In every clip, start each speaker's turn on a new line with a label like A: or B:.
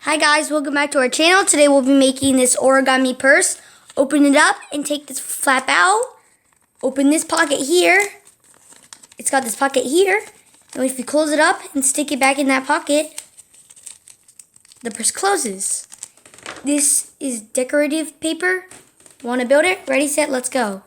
A: Hi guys, welcome back to our channel. Today we'll be making this origami purse. Open it up and take this flap out. Open this pocket here. It's got this pocket here. And if you close it up and stick it back in that pocket, the purse closes. This is decorative paper. Want to build it? Ready, set, let's go.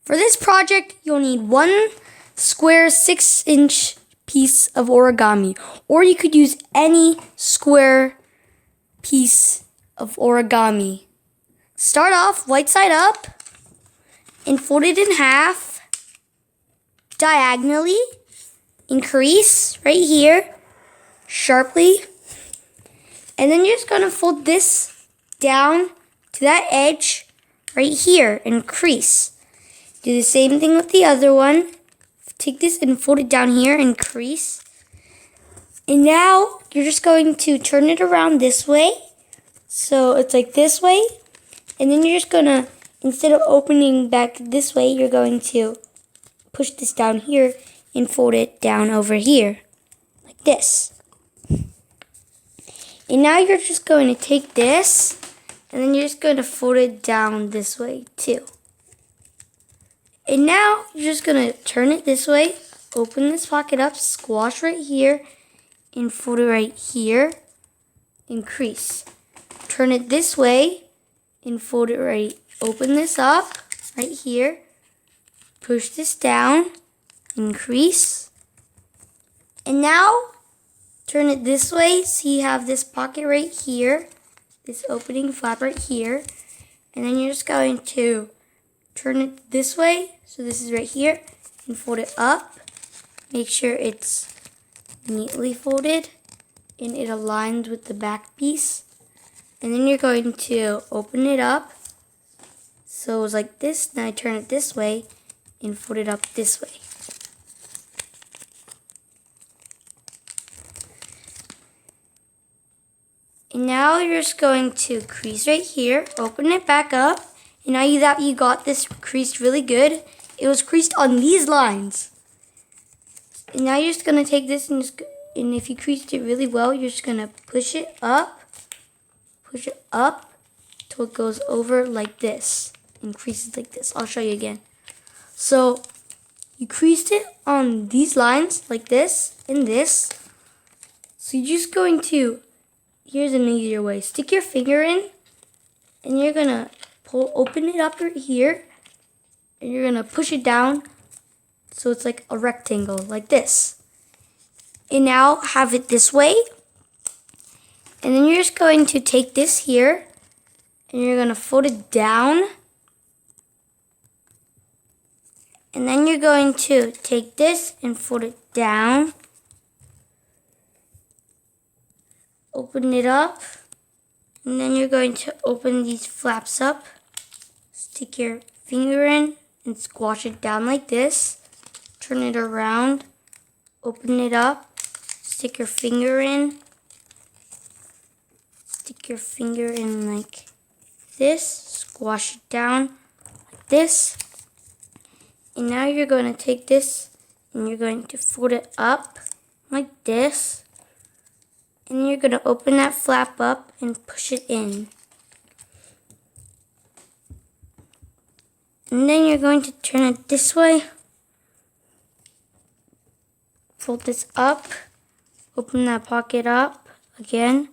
A: For this project, you'll need one square 6-inch piece of origami, or you could use any square piece of origami. Start off white side up and fold it in half diagonally. Increase right here sharply, and then you're just going to fold this down to that edge right here and crease. Do the same thing with the other one. Take this and fold it down here and crease. And now you're just going to turn it around this way. So it's like this way. And then you're just going to, instead of opening back this way, you're going to push this down here and fold it down over here. Like this. And now you're just going to take this and then you're just going to fold it down this way too. And now you're just going to turn it this way, open this pocket up, squash right here, and fold it right here, and crease. Turn it this way, and fold it right, open this up, right here, push this down, and crease. And now, turn it this way, so you have this pocket right here, this opening flap right here, and then you're just going to turn it this way, so this is right here, and fold it up. Make sure it's neatly folded and it aligns with the back piece. And then you're going to open it up, so it's like this. Now I turn it this way and fold it up this way. And now you're just going to crease right here, open it back up. And now that you got this creased really good, it was creased on these lines. And now you're just going to take this and if you creased it really well, you're just going to push it up till it goes over like this and creases like this. I'll show you again. So you creased it on these lines like this and this. So you're just going to, here's an easier way, stick your finger in and you're going to open it up right here, and you're going to push it down so it's like a rectangle, like this. And now have it this way. And then you're just going to take this here, and you're going to fold it down. And then you're going to take this and fold it down. Open it up. And then you're going to open these flaps up. Stick your finger in and squash it down like this. Turn it around. Open it up. Stick your finger in. Stick your finger in like this. Squash it down like this. And now you're going to take this and you're going to fold it up like this. And you're going to open that flap up and push it in. And then you're going to turn it this way. Fold this up. Open that pocket up again.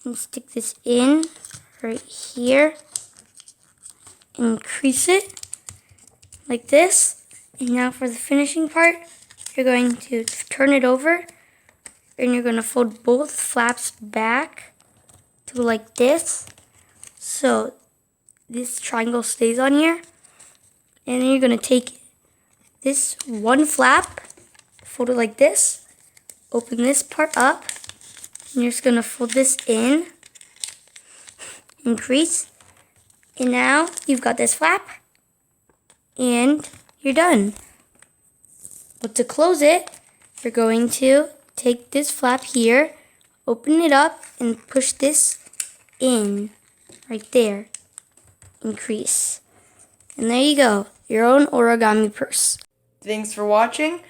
A: And stick this in right here. And crease it like this. And now for the finishing part, you're going to turn it over. And you're going to fold both flaps back to like this. So this triangle stays on here. And then you're going to take this one flap, fold it like this, open this part up, and you're just going to fold this in, increase, and now you've got this flap, and you're done. But to close it, you're going to take this flap here, open it up, and push this in right there, increase. And there you go, your own origami purse.
B: Thanks for watching.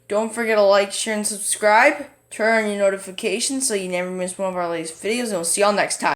B: Don't forget to like, share, and subscribe. Turn on your notifications so you never miss one of our latest videos, and we'll see y'all next time.